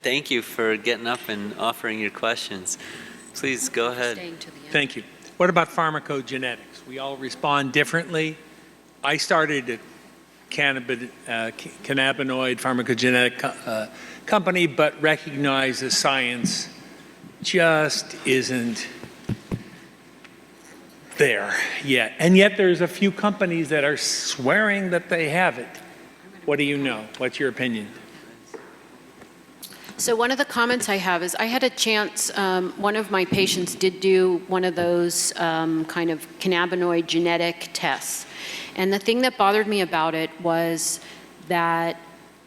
Thank you for getting up and offering your questions. Please go ahead. Thank you. What about pharmacogenetics? We all respond differently. I started a cannabinoid pharmacogenetic company, but recognize the science just isn't there yet. And yet there's a few companies that are swearing that they have it. What do you know? What's your opinion? So one of the comments I have is I had a chance, one of my patients did do one of those kind of cannabinoid genetic tests. And the thing that bothered me about it was that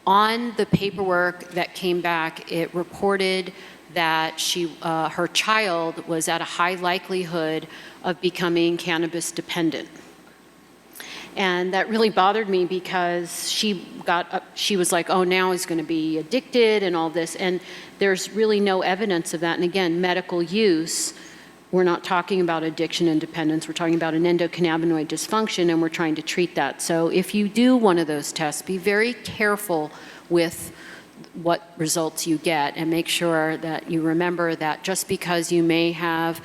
on the paperwork that came back, it reported that her child was at a high likelihood of becoming cannabis dependent. And that really bothered me because she was like, oh, now he's going to be addicted and all this. And there's really no evidence of that. And again, medical use, we're not talking about addiction and dependence. We're talking about an endocannabinoid dysfunction, and we're trying to treat that. So if you do one of those tests, be very careful with what results you get and make sure that you remember that just because you may have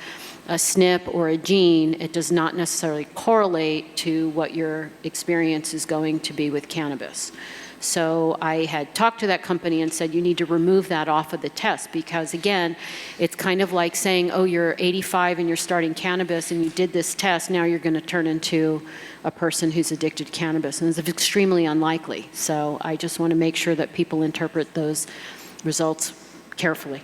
a SNP or a gene, it does not necessarily correlate to what your experience is going to be with cannabis. So I had talked to that company and said, you need to remove that off of the test because, again, it's kind of like saying, oh, you're 85 and you're starting cannabis and you did this test, now you're going to turn into a person who's addicted to cannabis. And it's extremely unlikely. So I just want to make sure that people interpret those results carefully.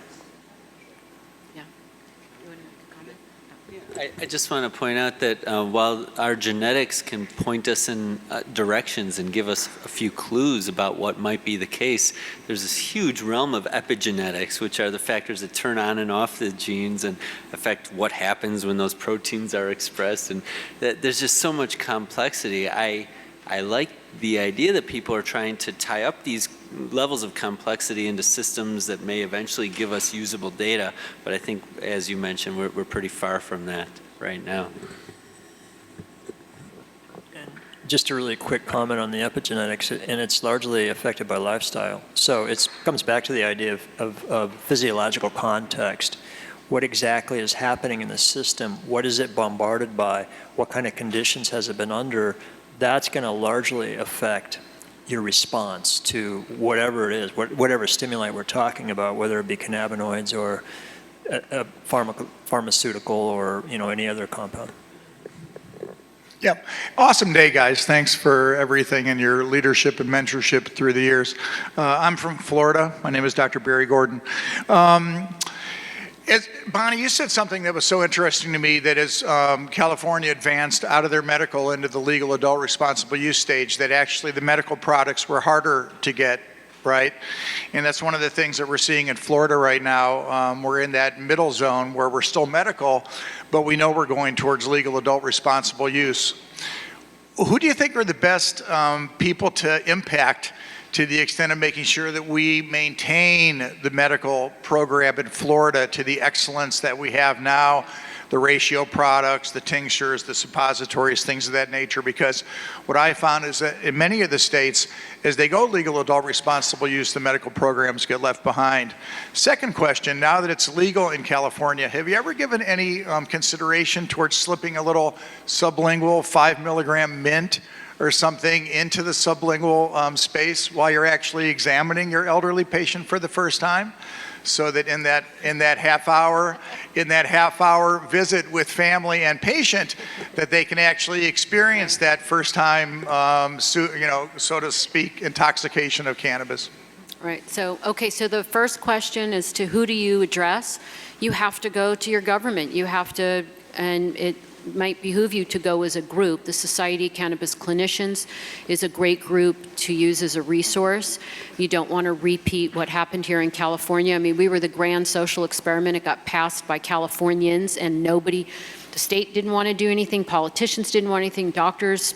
I just want to point out that while our genetics can point us in directions and give us a few clues about what might be the case, there's this huge realm of epigenetics, which are the factors that turn on and off the genes and affect what happens when those proteins are expressed. And there's just so much complexity. I like the idea that people are trying to tie up these levels of complexity into systems that may eventually give us usable data, but I think, as you mentioned, we're pretty far from that right now. And just a really quick comment on the epigenetics, and it's largely affected by lifestyle. So it comes back to the idea of physiological context. What exactly is happening in the system? What is it bombarded by? What kind of conditions has it been under? That's going to largely affect your response to whatever it is, whatever stimuli we're talking about, whether it be cannabinoids or a pharmaceutical or any other compound. Yep. Awesome day, guys. Thanks for everything and your leadership and mentorship through the years. I'm from Florida. My name is Dr. Barry Gordon. Bonnie, you said something that was so interesting to me, that as California advanced out of their medical into the legal adult responsible use stage, that actually the medical products were harder to get, right? And that's one of the things that we're seeing in Florida right now. We're in that middle zone where we're still medical, but we know we're going towards legal adult responsible use. Who do you think are the best people to impact to the extent of making sure that we maintain the medical program in Florida to the excellence that we have now, the ratio products, the tinctures, the suppositories, things of that nature? Because what I found is that in many of the states, as they go legal adult responsible use, the medical programs get left behind. Second question, now that it's legal in California, have you ever given any consideration towards slipping a little sublingual 5 milligram mint or something into the sublingual space while you're actually examining your elderly patient for the first time, so that in that half hour visit with family and patient, that they can actually experience that first time, so to speak, intoxication of cannabis? Right. So, okay, so the first question is to who do you address? You have to go to your government. You have to, and it might behoove you to go as a group. The Society of Cannabis Clinicians is a great group to use as a resource. You don't want to repeat what happened here in California. I mean, we were the grand social experiment. It got passed by Californians and nobody, the state didn't want to do anything, politicians didn't want anything, doctors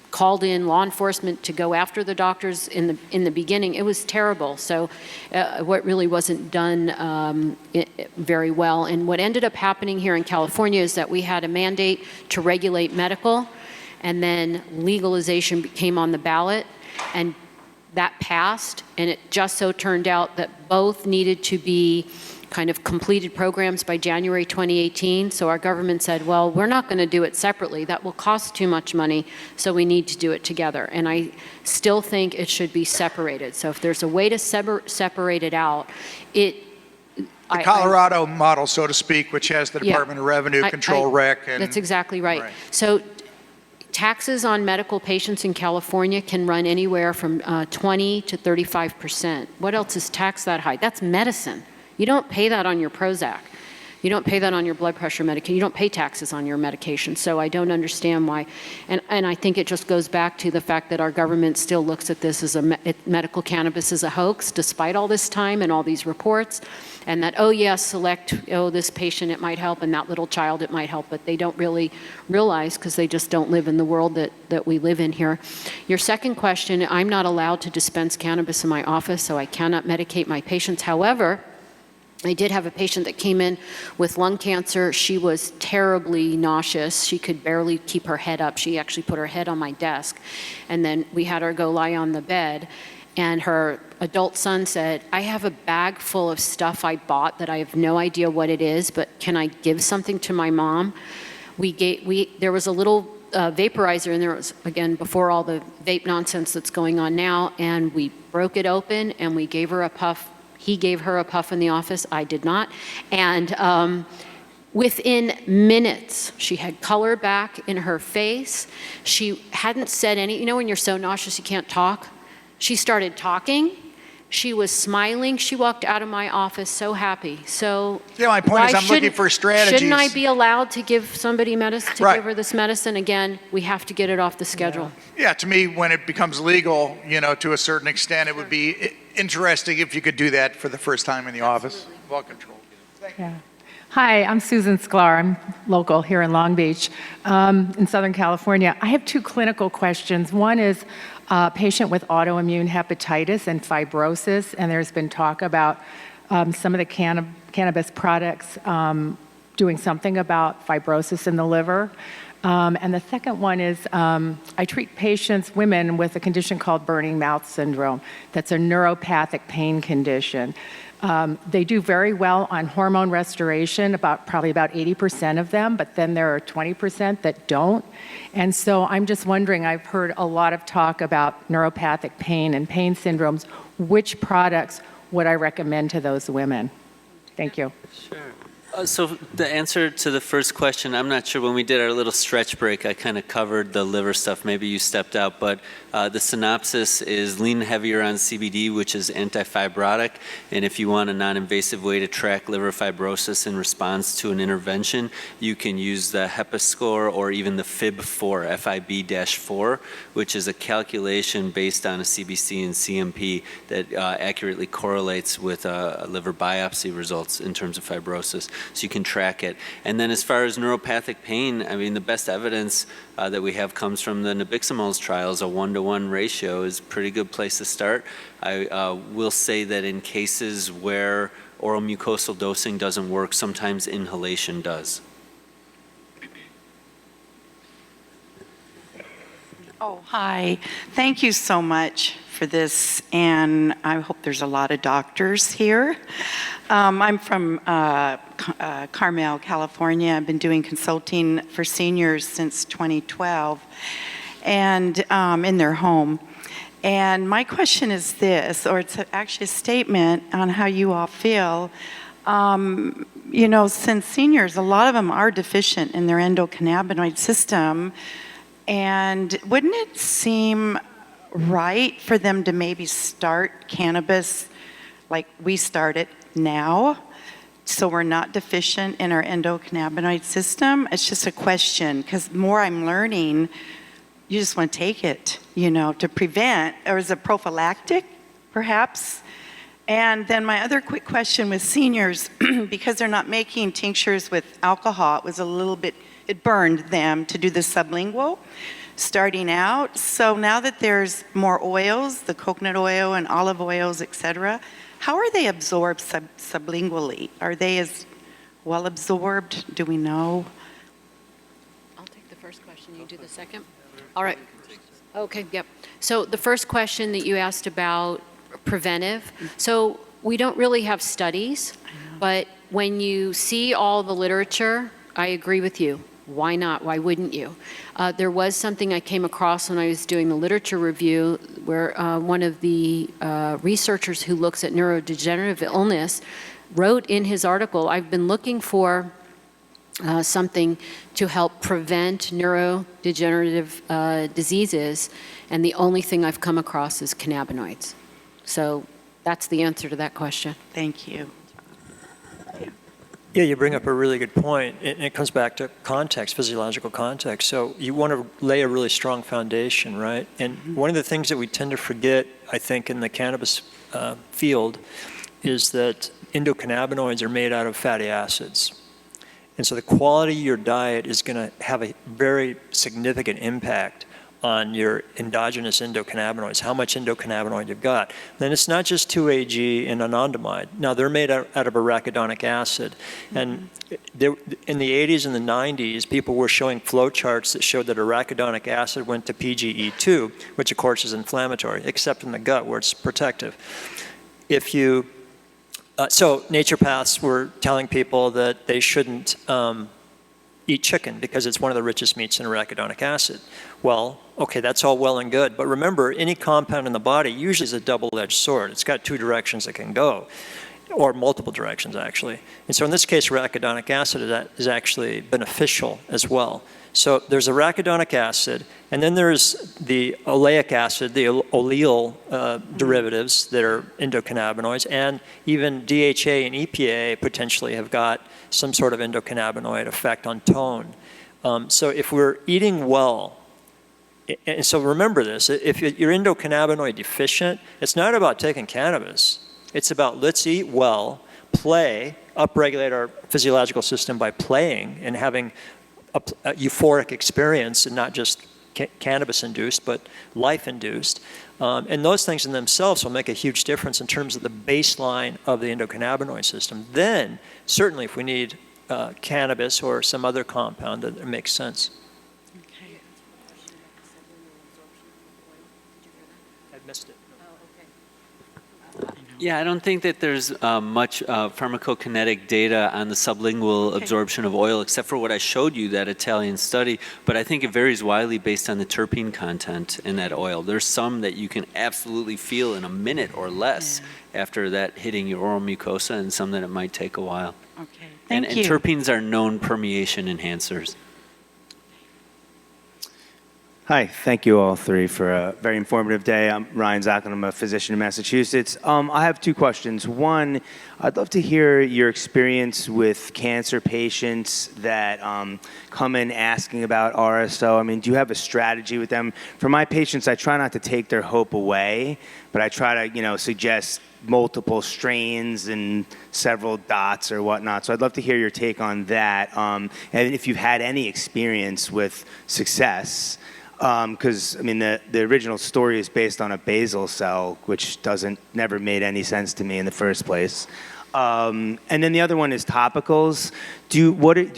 called in law enforcement to go after the doctors in the beginning. It was terrible. So what really wasn't done very well. And what ended up happening here in California is that we had a mandate to regulate medical, and then legalization came on the ballot. And that passed, and it just so turned out that both needed to be kind of completed programs by January 2018. So our government said, well, we're not going to do it separately. That will cost too much money, so we need to do it together. And I still think it should be separated. So if there's a way to separate it out, The Colorado model, so to speak, which has the Department of Revenue control rec. And, that's exactly right. So taxes on medical patients in California can run anywhere from 20 to 35%. What else is taxed that high? That's medicine. You don't pay that on your Prozac. You don't pay that on your blood pressure medication. You don't pay taxes on your medication. So I don't understand why. And I think it just goes back to the fact that our government still looks at this as medical cannabis as a hoax, despite all this time and all these reports. And that, oh yes, select, oh, this patient it might help, and that little child it might help. But they don't really realize, because they just don't live in the world that we live in here. Your second question, I'm not allowed to dispense cannabis in my office, so I cannot medicate my patients. However, I did have a patient that came in with lung cancer. She was terribly nauseous. She could barely keep her head up. She actually put her head on my desk. And then we had her go lie on the bed. And her adult son said, I have a bag full of stuff I bought that I have no idea what it is, but can I give something to my mom? There was a little vaporizer in there. It was, again, before all the vape nonsense that's going on now. And we broke it open and we gave her a puff. He gave her a puff in the office. I did not. And within minutes, she had color back in her face. She hadn't said any, you know when you're so nauseous you can't talk? She started talking. She was smiling. She walked out of my office so happy. So yeah, my point is I'm looking for strategies. Shouldn't I be allowed to give somebody medicine, to Right. give her this medicine? Again, we have to get it off the schedule. Yeah, to me, when it becomes legal, you know, to a certain extent, it would be interesting if you could do that for the first time in the office. Well controlled. Yeah. Hi, I'm Susan Sklar. I'm local here in Long Beach, in Southern California. I have two clinical questions. One is a patient with autoimmune hepatitis and fibrosis, and there's been talk about some of the cannabis products doing something about fibrosis in the liver. And the second one is I treat patients, women, with a condition called burning mouth syndrome. That's a neuropathic pain condition. They do very well on hormone restoration, probably about 80% of them, but then there are 20% that don't. And so I'm just wondering, I've heard a lot of talk about neuropathic pain and pain syndromes. Which products would I recommend to those women? Thank you. Sure. So the answer to the first question, I'm not sure. When we did our little stretch break, I kind of covered the liver stuff. Maybe you stepped out, but the synopsis is lean heavier on CBD, which is antifibrotic. And if you want a non-invasive way to track liver fibrosis in response to an intervention, you can use the HEPA score or even the FIB-4, FIB-4, which is a calculation based on a CBC and CMP that accurately correlates with liver biopsy results in terms of fibrosis. So you can track it. And then as far as neuropathic pain, I mean, the best evidence that we have comes from the nabiximols trials. A 1-to-1 ratio is a pretty good place to start. I will say that in cases where oral mucosal dosing doesn't work, sometimes inhalation does. Oh, hi. Thank you so much for this, and I hope there's a lot of doctors here. I'm from Carmel, California. I've been doing consulting for seniors since 2012, and in their home. And my question is this, or it's actually a statement on how you all feel. You know, since seniors, a lot of them are deficient in their endocannabinoid system, and wouldn't it seem right for them to maybe start cannabis like we started now, so we're not deficient in our endocannabinoid system? It's just a question, because the more I'm learning, you just want to take it, you know, to prevent, or is it prophylactic, perhaps? And then my other quick question with seniors, because they're not making tinctures with alcohol, it was a little bit, it burned them to do the sublingual starting out. So now that there's more oils, the coconut oil and olive oils, etc., how are they absorbed sublingually? Are they as well absorbed? Do we know? I'll take the first question. You do the second? All right. Okay, yep. So the first question that you asked about preventive, so we don't really have studies, but when you see all the literature, I agree with you. Why not? Why wouldn't you? There was something I came across when I was doing the literature review where one of the researchers who looks at neurodegenerative illness wrote in his article, I've been looking for something to help prevent neurodegenerative diseases, and the only thing I've come across is cannabinoids. So that's the answer to that question. Thank you. Yeah, you bring up a really good point, and it comes back to context, physiological context. So you want to lay a really strong foundation, right? And one of the things that we tend to forget, I think, in the cannabis field is that endocannabinoids are made out of fatty acids. And so the quality of your diet is going to have a very significant impact on your endogenous endocannabinoids, how much endocannabinoid you've got. Then it's not just 2-AG and anandamide. Now, they're made out of arachidonic acid. And in the 80s and the 90s, people were showing flow charts that showed that arachidonic acid went to PGE2, which of course is inflammatory, except in the gut where it's protective. If you so naturopaths were telling people that they shouldn't eat chicken because it's one of the richest meats in arachidonic acid. Well, okay, that's all well and good, but remember, any compound in the body usually is a double-edged sword. It's got two directions it can go, or multiple directions, actually. And so in this case, arachidonic acid is actually beneficial as well. So there's arachidonic acid, and then there's the oleic acid, the oleal derivatives that are endocannabinoids, and even DHA and EPA potentially have got some sort of endocannabinoid effect on tone. So if we're eating well, and so remember this, if you're endocannabinoid deficient, it's not about taking cannabis. It's about let's eat well, play, upregulate our physiological system by playing and having a euphoric experience, and not just cannabis-induced, but life-induced. And those things in themselves will make a huge difference in terms of the baseline of the endocannabinoid system. Then, certainly if we need cannabis or some other compound, that it makes sense. Okay. I missed it. Yeah, I don't think that there's much pharmacokinetic data on the sublingual absorption of oil, except for what I showed you, that Italian study. But I think it varies widely based on the terpene content in that oil. There's some that you can absolutely feel in a minute or less after that hitting your oral mucosa, and some that it might take a while. Okay. Thank And you. terpenes are known permeation enhancers. Hi, thank you all three for a very informative day. I'm Ryan Zacklin, I'm a physician in Massachusetts. I have two questions. One, I'd love to hear your experience with cancer patients that come in asking about RSO. I mean, do you have a strategy with them? For my patients, I try not to take their hope away, but I try to, suggest multiple strains and several dots or whatnot. So I'd love to hear your take on that. And if you've had any experience with success. Because the original story is based on a basal cell, which never made any sense to me in the first place. And then the other one is topicals.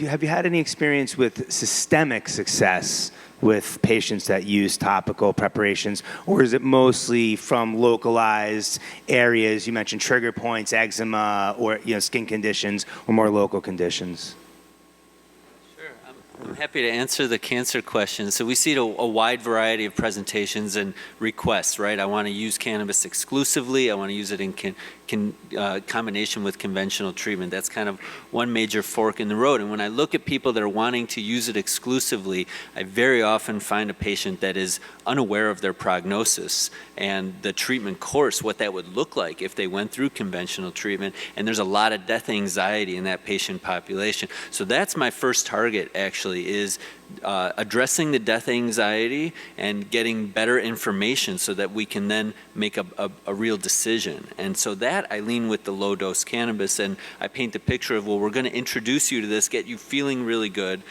Have you had any experience with systemic success with patients that use topical preparations, or is it mostly from localized areas? You mentioned trigger points, eczema, or skin conditions, or more local conditions. I'm happy to answer the cancer question. So we see a wide variety of presentations and requests, right? I want to use cannabis exclusively. I want to use it in combination with conventional treatment. That's kind of one major fork in the road. And when I look at people that are wanting to use it exclusively, I very often find a patient that is unaware of their prognosis and the treatment course, what that would look like if they went through conventional treatment. And there's a lot of death anxiety in that patient population. So that's my first target, actually, is addressing the death anxiety and getting better information so that we can then make a real decision. And so that I lean with the low dose cannabis, and I paint the picture of, well, we're going to introduce you to this, get you feeling really good,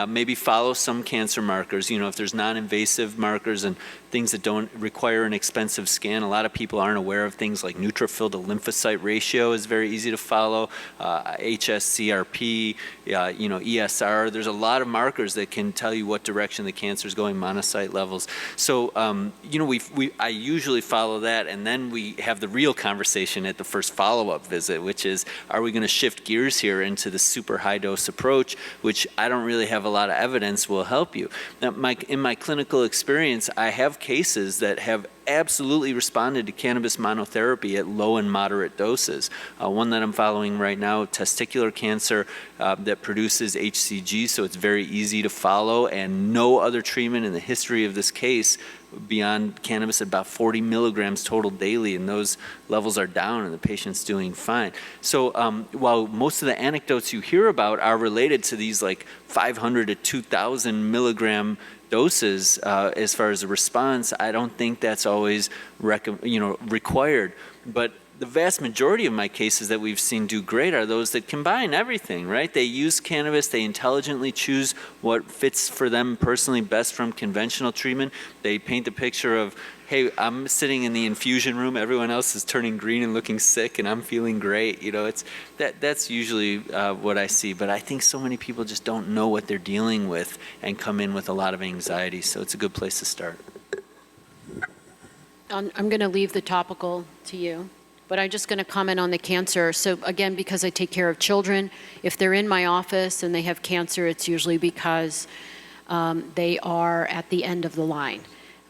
maybe follow some cancer markers, if there's non-invasive markers and things that don't require an expensive scan. A lot of people aren't aware of things like neutrophil to lymphocyte ratio is very easy to follow, HSCRP, ESR. There's a lot of markers that can tell you what direction the cancer is going, monocyte levels. So, I usually follow that, and then we have the real conversation at the first follow-up visit, which is, are we going to shift gears here into the super high-dose approach, which I don't really have a lot of evidence will help you. Now, in my clinical experience, I have cases that have absolutely responded to cannabis monotherapy at low and moderate doses. One that I'm following right now, testicular cancer that produces HCG, so it's very easy to follow, and no other treatment in the history of this case beyond cannabis at about 40 milligrams total daily, and those levels are down and the patient's doing fine. So while most of the anecdotes you hear about are related to these like 500 to 2,000 milligram doses as far as a response, I don't think that's always required. But the vast majority of my cases that we've seen do great are those that combine everything, right? They use cannabis, they intelligently choose what fits for them personally best from conventional treatment. They paint the picture of, hey, I'm sitting in the infusion room, everyone else is turning green and looking sick, and I'm feeling great. That's usually what I see. But I think so many people just don't know what they're dealing with and come in with a lot of anxiety. So it's a good place to start. I'm going to leave the topical to you, but I'm just going to comment on the cancer. So again, because I take care of children, if they're in my office and they have cancer, it's usually because they are at the end of the line.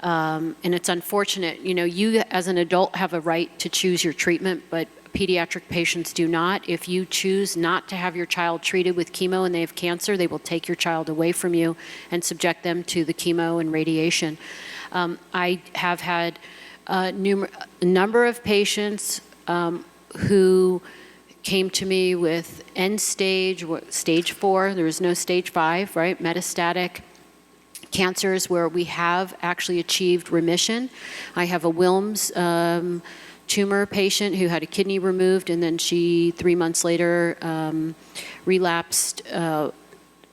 And it's unfortunate, you as an adult have a right to choose your treatment, but pediatric patients do not. If you choose not to have your child treated with chemo and they have cancer, they will take your child away from you and subject them to the chemo and radiation. I have had a number of patients who came to me with end stage, stage 4, there was no stage 5, right? Metastatic cancers where we have actually achieved remission. I have a Wilms tumor patient who had a kidney removed, and then she 3 months later relapsed,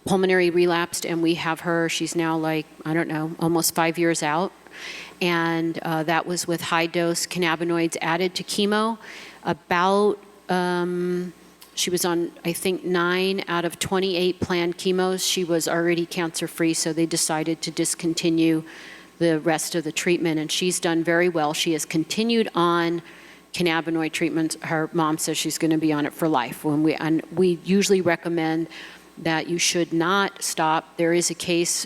pulmonary relapsed, and we have her, she's now almost 5 years out. And that was with high-dose cannabinoids added to chemo. She was on, I think, 9 out of 28 planned chemos. She was already cancer-free, so they decided to discontinue the rest of the treatment, and she's done very well. She has continued on cannabinoid treatments. Her mom says she's going to be on it for life. We usually recommend that you should not stop. There is a case,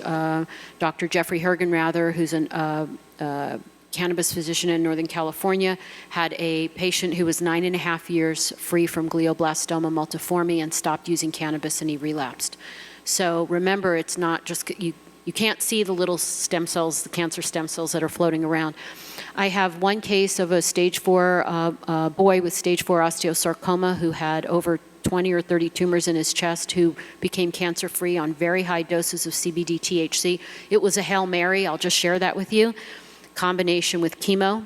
Dr. Jeffrey Hergenrather, who's a cannabis physician in Northern California, had a patient who was 9.5 years free from glioblastoma multiforme and stopped using cannabis, and he relapsed. So remember, it's not just, you can't see the little stem cells, the cancer stem cells that are floating around. I have one case of a stage 4 boy with stage 4 osteosarcoma who had over 20 or 30 tumors in his chest, who became cancer-free on very high doses of CBD THC. It was a Hail Mary, I'll just share that with you. Combination with chemo.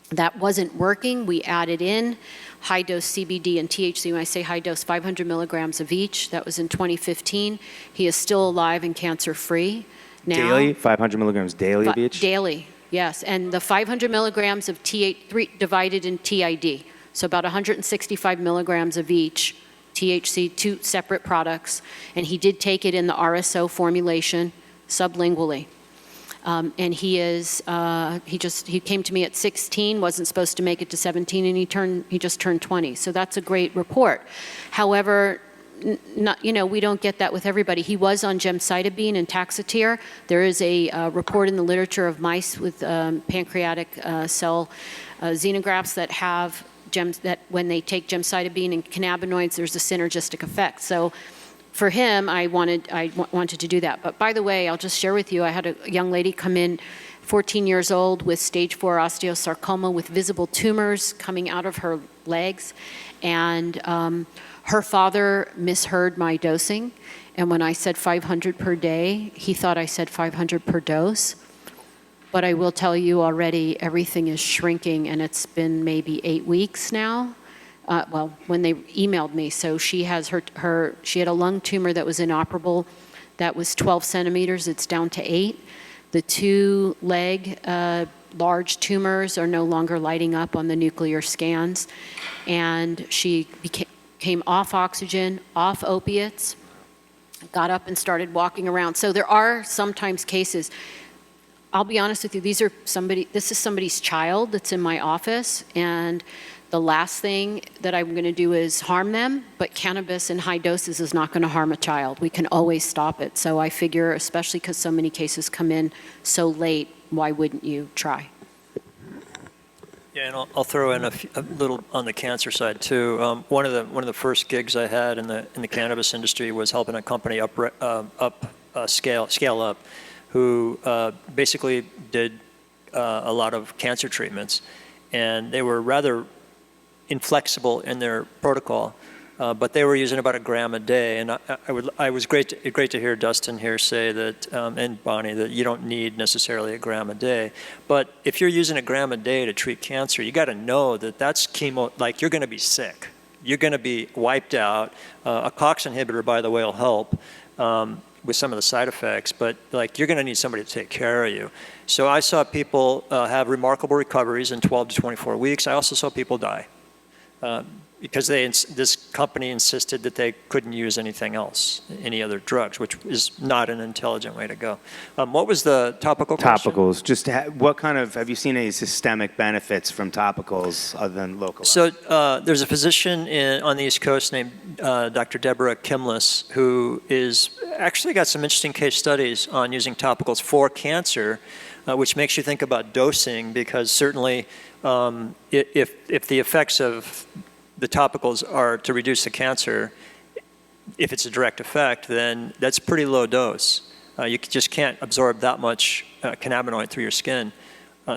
That wasn't working. We added in high-dose CBD and THC. When I say high-dose, 500 milligrams of each. That was in 2015. He is still alive and cancer-free now. Daily? 500 milligrams daily of each? Daily, yes. And the 500 milligrams of THC divided in TID. So about 165 milligrams of each. THC, 2 separate products. And he did take it in the RSO formulation sublingually. And he came to me at 16, wasn't supposed to make it to 17, and he just turned 20. So that's a great report. However, we don't get that with everybody. He was on gemcitabine and Taxotere. There is a report in the literature of mice with pancreatic cell xenografts that have that when they take gemcitabine and cannabinoids, there's a synergistic effect. So for him, I wanted to do that. But by the way, I'll just share with you, I had a young lady come in, 14 years old, with stage 4 osteosarcoma with visible tumors coming out of her legs. And her father misheard my dosing. And when I said 500 per day, he thought I said 500 per dose. But I will tell you already, everything is shrinking, and it's been maybe 8 weeks now. When they emailed me. So she has she had a lung tumor that was inoperable, that was 12 centimeters, it's down to 8. The 2 leg large tumors are no longer lighting up on the nuclear scans. And she came off oxygen, off opiates, got up and started walking around. So there are sometimes cases. I'll be honest with you, this is somebody's child that's in my office, and the last thing that I'm going to do is harm them, but cannabis in high doses is not going to harm a child. We can always stop it. So I figure, especially because so many cases come in so late, why wouldn't you try? Yeah, and I'll throw in a little on the cancer side too. One of the first gigs I had in the cannabis industry was helping a company scale up, who basically did a lot of cancer treatments, and they were rather inflexible in their protocol, but they were using about 1 gram a day. And I was great to hear Dustin here say that, and Bonnie, that you don't need necessarily 1 gram a day. But if you're using 1 gram a day to treat cancer, you got to know that that's chemo. Like, you're going to be sick. You're going to be wiped out. A COX inhibitor, by the way, will help with some of the side effects, but like, you're going to need somebody to take care of you. So I saw people have remarkable recoveries in 12 to 24 weeks. I also saw people die. Because this company insisted that they couldn't use anything else, any other drugs, which is not an intelligent way to go. What was the topical question? Topicals. Just what kind of, have you seen any systemic benefits from topicals other than local? So there's a physician on the East Coast named Dr. Deborah Kimless, who is actually got some interesting case studies on using topicals for cancer, which makes you think about dosing, because certainly if the effects of the topicals are to reduce the cancer, if it's a direct effect, then that's pretty low dose. You just can't absorb that much cannabinoid through your skin.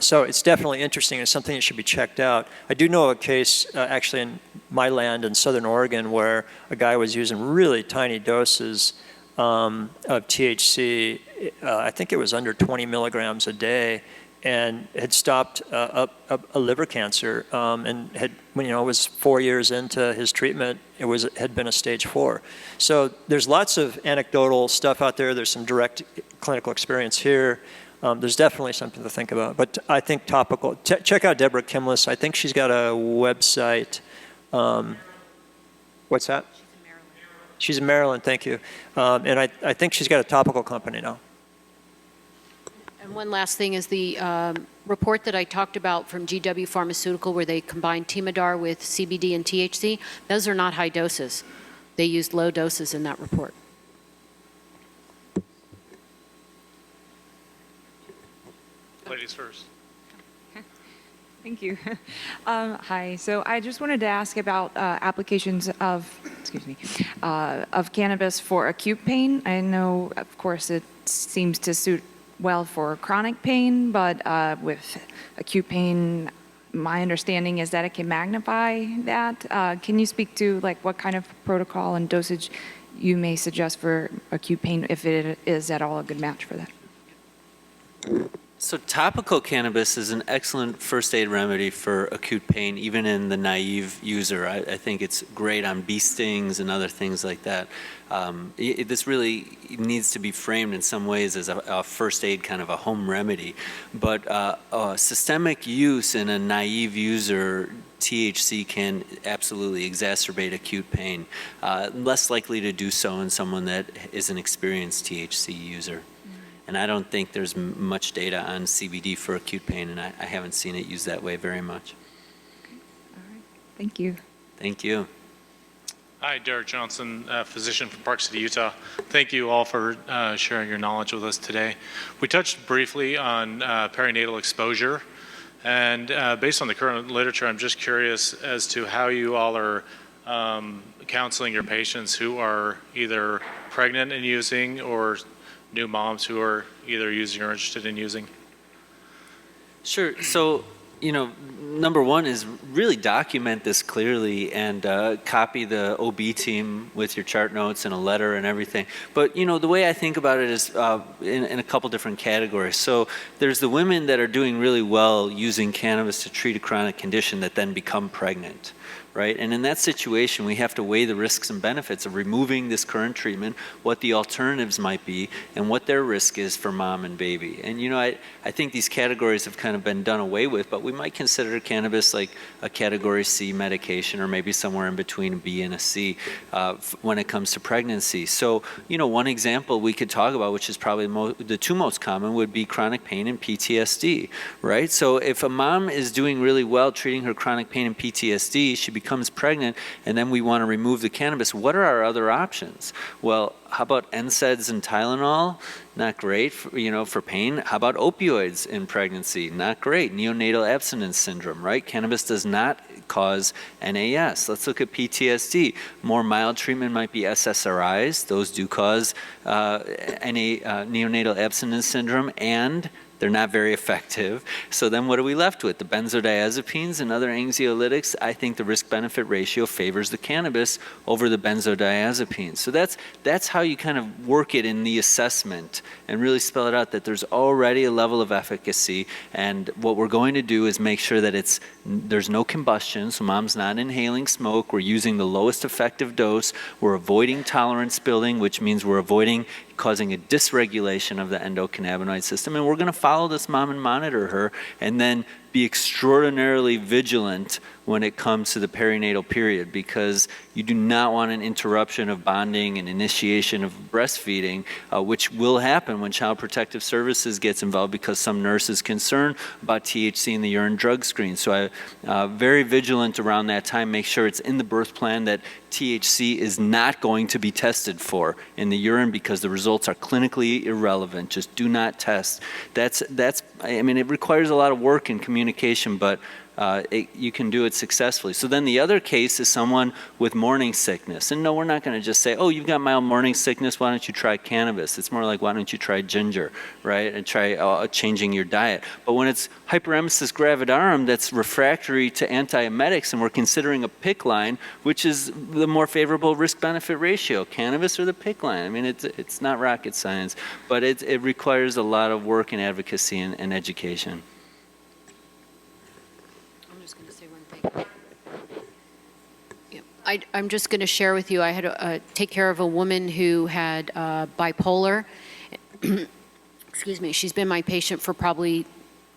So it's definitely interesting. It's something that should be checked out. I do know a case actually in my land in Southern Oregon where a guy was using really tiny doses of THC. I think it was under 20 milligrams a day, and had stopped a liver cancer, and had, was 4 years into his treatment. Had been a stage 4. So there's lots of anecdotal stuff out there. There's some direct clinical experience here. There's definitely something to think about. But I think topical. Check out Deborah Kimless. I think she's got a website. What's that? She's in Maryland. Thank you. And I think she's got a topical company now. And one last thing is the report that I talked about from GW Pharmaceutical, where they combined Temodar with CBD and THC. Those are not high doses. They used low doses in that report. Ladies first. Thank you. Hi. So I just wanted to ask about applications of, of cannabis for acute pain. I know, of course, it seems to suit well for chronic pain, but with acute pain, my understanding is that it can magnify that. Can you speak to what kind of protocol and dosage you may suggest for acute pain, if it is at all a good match for that? So topical cannabis is an excellent first aid remedy for acute pain, even in the naive user. I think it's great on bee stings and other things like that. This really needs to be framed in some ways as a first aid kind of a home remedy. But systemic use in a naive user, THC can absolutely exacerbate acute pain. Less likely to do so in someone that is an experienced THC user. And I don't think there's much data on CBD for acute pain, and I haven't seen it used that way very much. Okay. All right. Thank you. Thank you. Hi, Derek Johnson, physician from Park City, Utah. Thank you all for sharing your knowledge with us today. We touched briefly on perinatal exposure, and based on the current literature, I'm just curious as to how you all are counseling your patients who are either pregnant and using, or new moms who are either using or interested in using? Sure. So, number one is really document this clearly and copy the OB team with your chart notes and a letter and everything. But, the way I think about it is in a couple different categories. So there's the women that are doing really well using cannabis to treat a chronic condition that then become pregnant, right? And in that situation, we have to weigh the risks and benefits of removing this current treatment, what the alternatives might be, and what their risk is for mom and baby. And I think these categories have kind of been done away with, but we might consider cannabis like a category C medication, or maybe somewhere in between a B and a C when it comes to pregnancy. So, one example we could talk about, which is probably the two most common, would be chronic pain and PTSD, right? So if a mom is doing really well treating her chronic pain and PTSD, she becomes pregnant, and then we want to remove the cannabis, what are our other options? Well, how about NSAIDs and Tylenol? Not great for pain. How about opioids in pregnancy? Not great. Neonatal abstinence syndrome, right? Cannabis does not cause NAS. Let's look at PTSD. More mild treatment might be SSRIs. Those do cause neonatal abstinence syndrome, and they're not very effective. So then what are we left with? The benzodiazepines and other anxiolytics. I think the risk-benefit ratio favors the cannabis over the benzodiazepines. So that's how you kind of work it in the assessment and really spell it out, that there's already a level of efficacy, and what we're going to do is make sure that there's no combustion, so mom's not inhaling smoke. We're using the lowest effective dose. We're avoiding tolerance building, which means we're avoiding causing a dysregulation of the endocannabinoid system. And we're going to follow this mom and monitor her, and then be extraordinarily vigilant when it comes to the perinatal period, because you do not want an interruption of bonding and initiation of breastfeeding, which will happen when Child Protective Services gets involved, because some nurse is concerned about THC in the urine drug screen. So I'm very vigilant around that time. Make sure it's in the birth plan that THC is not going to be tested for in the urine, because the results are clinically irrelevant. Just do not test. It requires a lot of work and communication, but you can do it successfully. So then the other case is someone with morning sickness. And no, we're not going to just say, oh, you've got mild morning sickness, why don't you try cannabis? It's more like, why don't you try ginger, right? And try changing your diet. But when it's hyperemesis gravidarum that's refractory to antiemetics, and we're considering a PICC line, which is the more favorable risk-benefit ratio, cannabis or the PICC line. It's not rocket science, but it requires a lot of work and advocacy and education. I'm just going to share with you, I had to take care of a woman who had bipolar. Excuse me. She's been my patient for probably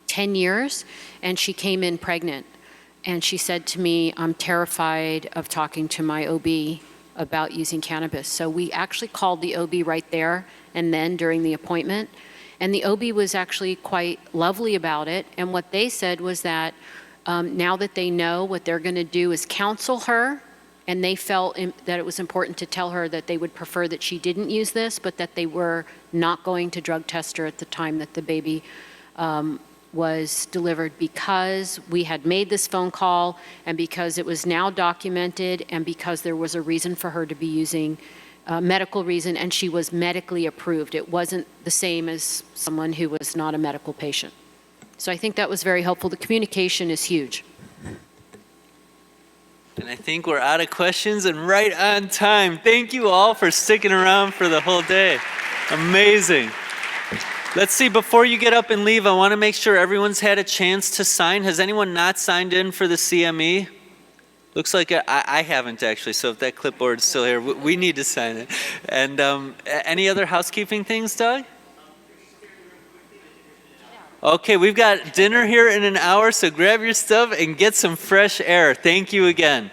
10 years, and she came in pregnant. And she said to me, I'm terrified of talking to my OB about using cannabis. So we actually called the OB right there and then during the appointment. And the OB was actually quite lovely about it. And what they said was that now that they know, what they're going to do is counsel her. And they felt that it was important to tell her that they would prefer that she didn't use this, but that they were not going to drug test her at the time that the baby was delivered, because we had made this phone call, and because it was now documented, and because there was a reason for her to be using medical reason, and she was medically approved. It wasn't the same as someone who was not a medical patient. So I think that was very helpful. The communication is huge. And I think we're out of questions and right on time. Thank you all for sticking around for the whole day. Amazing. Let's see, before you get up and leave, I want to make sure everyone's had a chance to sign. Has anyone not signed in for the CME? Looks like I haven't actually, so if that clipboard's still here, we need to sign it. And any other housekeeping things, Doug? Okay, we've got dinner here in an hour, so grab your stuff and get some fresh air. Thank you again.